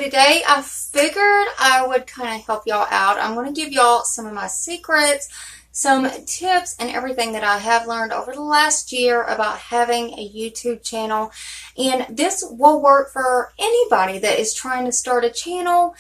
today I figured I would kind of help y'all out. I'm going to give y'all some of my secrets, some tips, and everything that I have learned over the last year about having a YouTube channel. And this will work for anybody that is trying to start a channel.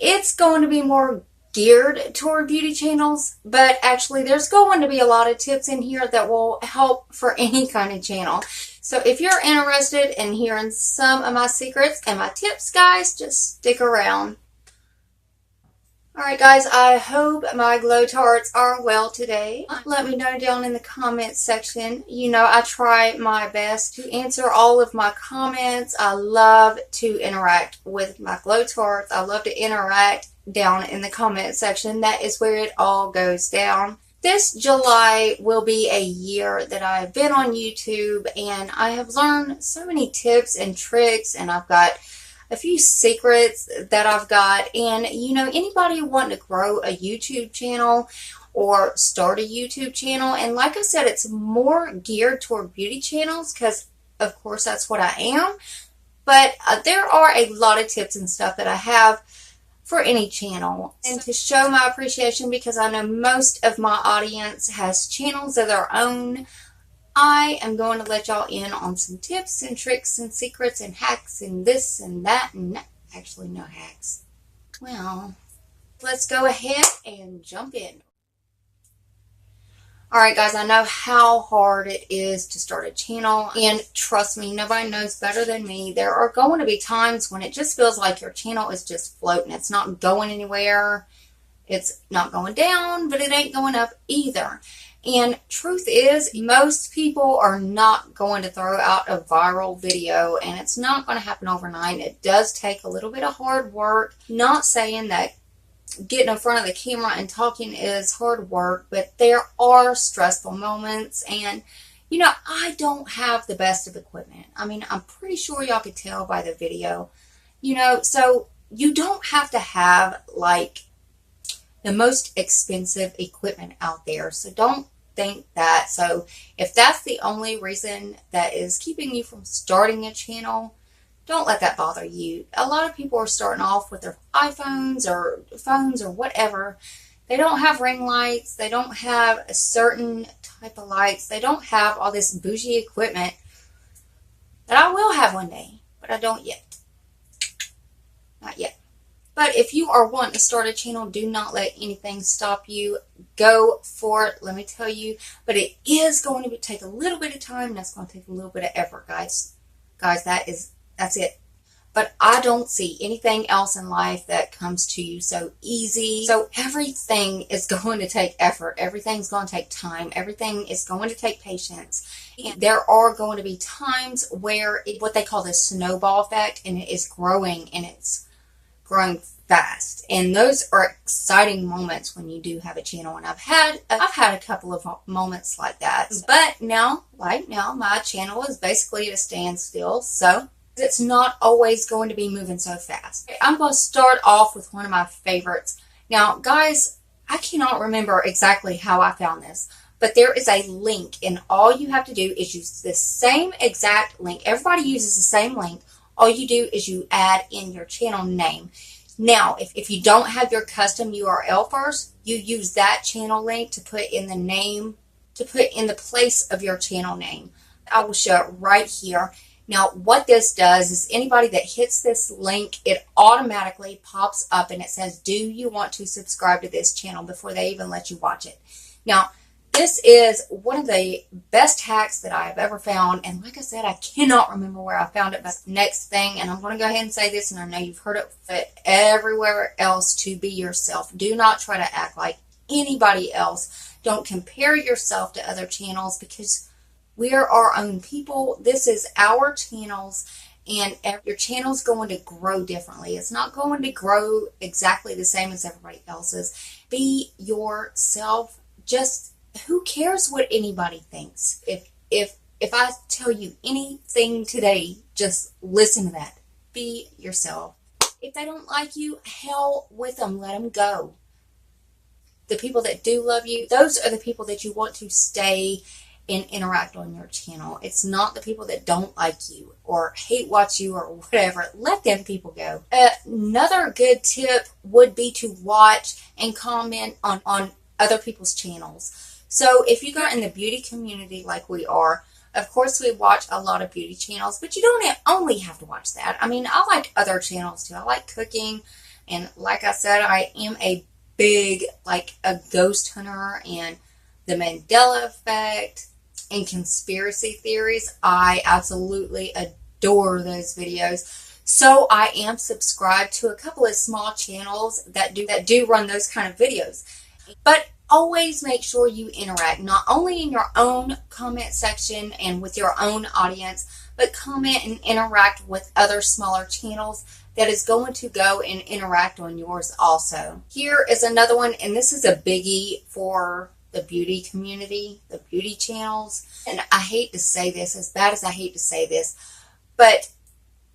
It's going to be more geared toward beauty channels, but actually there's going to be a lot of tips in here that will help for any kind of channel. So if you're interested in hearing some of my secrets and my tips, guys, just stick around. Alright guys, I hope my Glow Tarts are well today. Let me know down in the comments section. You know, I try my best to answer all of my comments. I love to interact with my Glow Tarts. I love to interact down in the comment section. That is where it all goes down. This July will be a year that I've been on YouTube, and I have learned so many tips and tricks, and I've got a few secrets that I've got. And you know, anybody wanting to grow a YouTube channel or start a YouTube channel, and like I said, it's more geared toward beauty channels because of course that's what I am, but there are a lot of tips and stuff that I have for any channel. And to show my appreciation, because I know most of my audience has channels of their own, I am going to let y'all in on some tips and tricks and secrets and hacks and this and that, and actually no hacks. Well, let's go ahead and jump in. Alright guys, I know how hard it is to start a channel, and trust me, nobody knows better than me. There are going to be times when it just feels like your channel is just floating. It's not going anywhere. It's not going down, but it ain't going up either. And truth is, most people are not going to throw out a viral video, and it's not going to happen overnight. It does take a little bit of hard work. Not saying that getting in front of the camera and talking is hard work, but there are stressful moments. And you know, I don't have the best of equipment. I mean, I'm pretty sure y'all could tell by the video, you know, so you don't have to have like the most expensive equipment out there. So don't think that. So if that's the only reason that is keeping you from starting a channel, don't let that bother you. A lot of people are starting off with their iPhones or phones or whatever. They don't have ring lights. They don't have a certain type of lights. They don't have all this bougie equipment that I will have one day, but I don't yet. Not yet. But if you are wanting to start a channel, do not let anything stop you. Go for it, let me tell you. But it is going to take a little bit of time. And that's going to take a little bit of effort, guys. Guys, that's it. But I don't see anything else in life that comes to you so easy. So everything is going to take effort. Everything's going to take time. Everything is going to take patience. And there are going to be times where what they call the snowball effect, and it is growing, and it's growing fast. And those are exciting moments when you do have a channel. And I've had a couple of moments like that. But now, right now, my channel is basically at a standstill. So it's not always going to be moving so fast. I'm going to start off with one of my favorites. Now, guys, I cannot remember exactly how I found this, but there is a link, and all you have to do is use the same exact link. Everybody uses the same link. All you do is you add in your channel name. Now, if you don't have your custom URL first, you use that channel link to put in the name, to put in the place of your channel name. I will show it right here. Now, what this does is anybody that hits this link, it automatically pops up and it says, do you want to subscribe to this channel, before they even let you watch it. Now, this is one of the best hacks that I have ever found. And like I said, I cannot remember where I found it. But next thing, and I'm going to go ahead and say this, and I know you've heard it, but everywhere else, to be yourself. Do not try to act like anybody else. Don't compare yourself to other channels, because we are our own people. This is our channels, and your channel's going to grow differently. It's not going to grow exactly the same as everybody else's. Be yourself. Just, who cares what anybody thinks? If I tell you anything today, just listen to that. Be yourself. If they don't like you, hell with them. Let them go. The people that do love you, those are the people that you want to stay and interact on your channel. It's not the people that don't like you or hate watch you or whatever. Let them people go. Another good tip would be to watch and comment on other people's channels. So if you go in the beauty community like we are, of course we watch a lot of beauty channels, but you don't only have to watch that. I mean, I like other channels too. I like cooking, and like I said, I am a big, like, a ghost hunter and the Mandela effect and conspiracy theories. I absolutely adore those videos. So I am subscribed to a couple of small channels that do run those kind of videos. But always make sure you interact, not only in your own comment section and with your own audience, but comment and interact with other smaller channels that is going to go and interact on yours also. Here is another one, and this is a biggie for the beauty community, the beauty channels. And I hate to say this, as bad as I hate to say this, but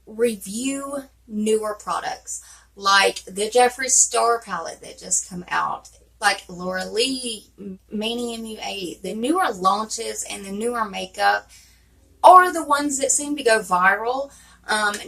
review newer products like the Jeffree Star palette that just come out, like Laura Lee, Manny MUA. The newer launches and the newer makeup are the ones that seem to go viral.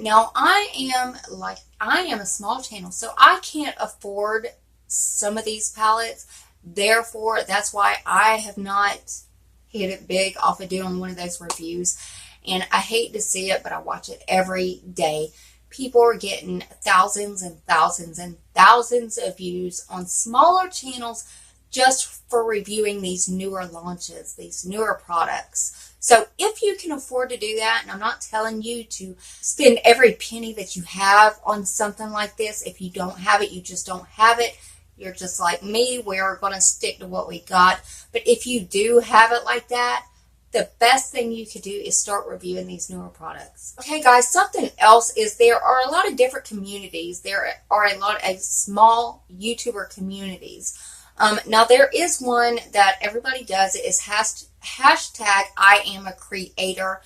Now I am a small channel, so I can't afford some of these palettes. Therefore, that's why I have not hit it big off of doing one of those reviews. And I hate to see it, but I watch it every day. People are getting thousands and thousands and thousands of views on smaller channels just for reviewing these newer launches, these newer products. So if you can afford to do that, and I'm not telling you to spend every penny that you have on something like this. If you don't have it, you just don't have it. You're just like me. We're going to stick to what we got. But if you do have it like that, the best thing you could do is start reviewing these newer products. Okay, guys, something else is there are a lot of different communities. There are a lot of small YouTuber communities. Now, there is one that everybody does. It is hashtag I am a creator.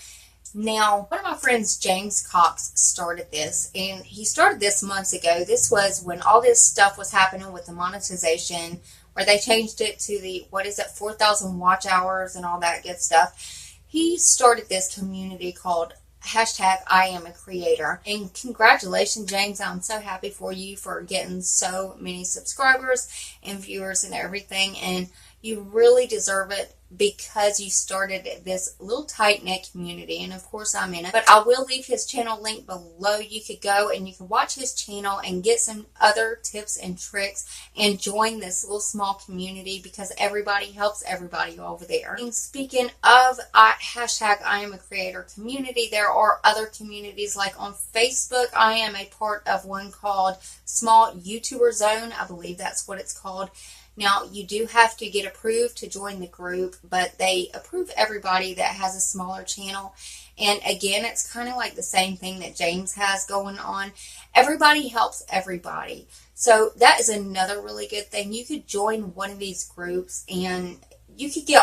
Now, one of my friends, James Cox, started this, and he started this months ago. This was when all this stuff was happening with the monetization, where they changed it to the, 4,000 watch hours and all that good stuff. He started this community called hashtag I am a creator. And congratulations, James. I'm so happy for you for getting so many subscribers and viewers and everything. And you really deserve it because you started this little tight-knit community. And of course I'm in it. But I will leave his channel link below. You could go and you can watch his channel and get some other tips and tricks and join this little small community because everybody helps everybody over there. And speaking of hashtag I am a creator community, there are other communities like on Facebook. I am a part of one called Small YouTuber Zone. I believe that's what it's called. Now, you do have to get approved to join the group, but they approve everybody that has a smaller channel. And again, it's kind of like the same thing that James has going on. Everybody helps everybody. So that is another really good thing. You could join one of these groups and you could get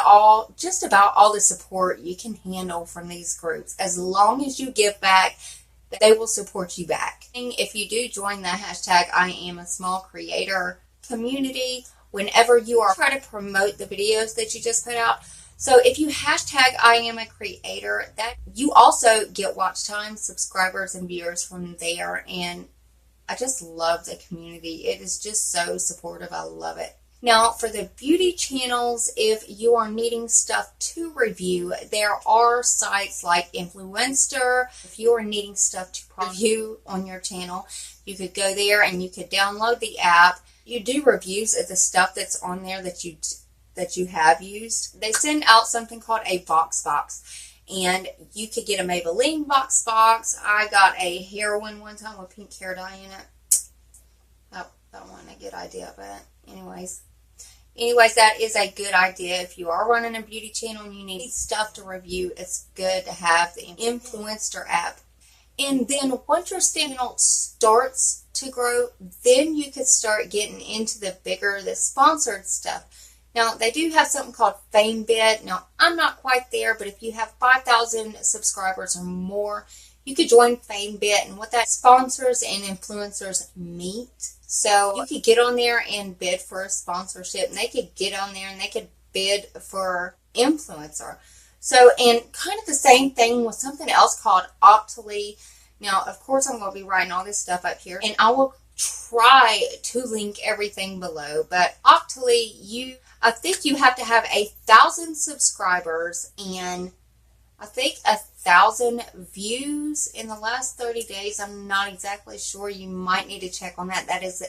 just about all the support you can handle from these groups. As long as you give back, they will support you back. And if you do join the hashtag I am a small creator community, whenever you are trying to promote the videos that you just put out. So if you hashtag I am a creator, that you also get watch time, subscribers, and viewers from there. And I just love the community. It is just so supportive. I love it. Now, for the beauty channels, if you are needing stuff to review, there are sites like Influenster. If you are needing stuff to review on your channel, you could go there and you could download the app. You do reviews of the stuff that's on there that you have used. They send out something called a Vox Box, and you could get a Maybelline Vox Box. I got a heroin one time with pink hair dye in it. That wasn't a good idea, but anyways, that is a good idea. If you are running a beauty channel and you need stuff to review, it's good to have the Influencer app. And then once your channel starts to grow, then you could start getting into the sponsored stuff. Now, they do have something called Famebit. Now, I'm not quite there, but if you have 5,000 subscribers or more, you could join Famebit. And what that sponsors and influencers meet. So you could get on there and bid for a sponsorship. And they could get on there and they could bid for influencer. So, and kind of the same thing with something else called Octoly. Now, of course, I'm going to be writing all this stuff up here, and I will try to link everything below. But Octoly, I think you have to have 1,000 subscribers and I think 1,000 views in the last 30 days. I'm not exactly sure. You might need to check on that. That is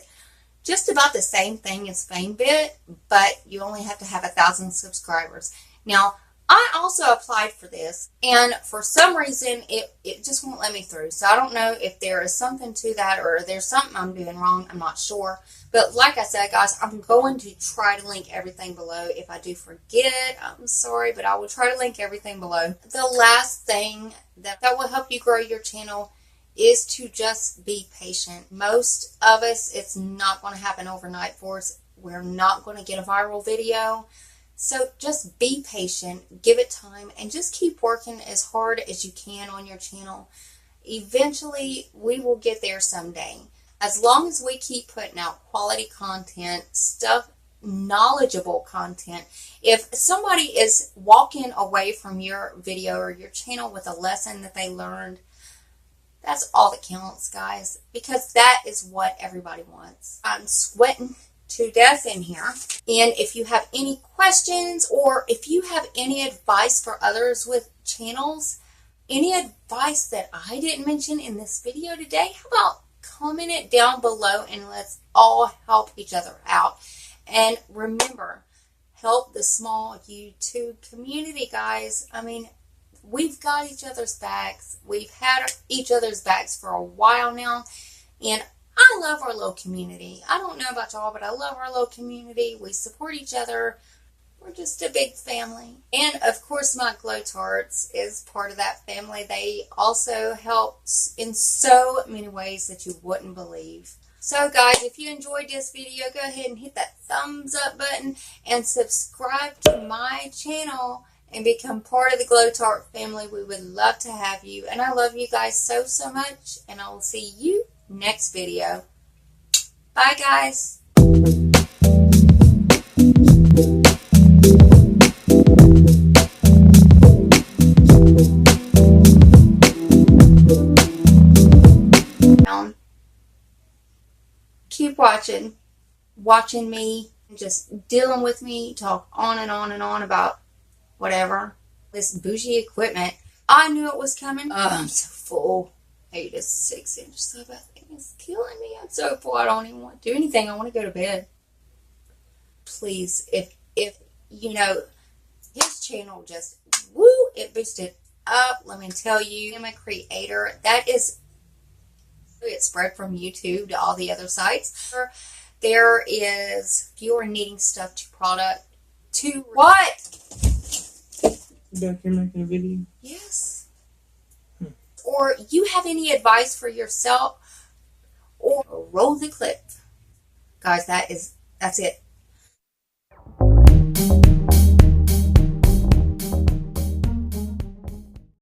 just about the same thing as Famebit, but you only have to have 1,000 subscribers. Now, I also applied for this, and for some reason, it just won't let me through. So I don't know if there is something to that or there's something I'm doing wrong. I'm not sure. But like I said, guys, I'm going to try to link everything below. If I do forget, I'm sorry, but I will try to link everything below. The last thing that will help you grow your channel is to just be patient. Most of us, it's not going to happen overnight for us. We're not going to get a viral video. So just be patient, give it time, and just keep working as hard as you can on your channel. Eventually, we will get there someday. As long as we keep putting out quality content, knowledgeable content. If somebody is walking away from your video or your channel with a lesson that they learned, that's all that counts, guys, because that is what everybody wants. I'm sweating to death in here. And if you have any questions or if you have any advice for others with channels, any advice that I didn't mention in this video today, how about comment it down below and let's all help each other out. And remember, help the small YouTube community, guys. I mean, we've got each other's backs. We've had each other's backs for a while now, and I love our little community. I don't know about y'all, but I love our little community. We support each other. We're just a big family. And of course, my Glow Tarts is part of that family. They also help in so many ways that you wouldn't believe. So guys, if you enjoyed this video, go ahead and hit that thumbs up button and subscribe to my channel and become part of the Glow Tart family. We would love to have you. And I love you guys so, so much. And I will see you next video. Bye, guys. Keep watching me, just dealing with me, talk on and on and on about whatever. This bougie equipment. I knew it was coming. Oh, I'm so full. I ate a 6-inch sub. I think it's killing me. I'm so full. I don't even want to do anything. I want to go to bed. Please, if you know, his channel just, woo, it boosted up. Let me tell you, I'm a creator. That is, it spread from YouTube to all the other sites. There is, if you are needing stuff to product, to what? Back here making a video? Yes. Or you have any advice for yourself, or roll the clip. Guys, that's it.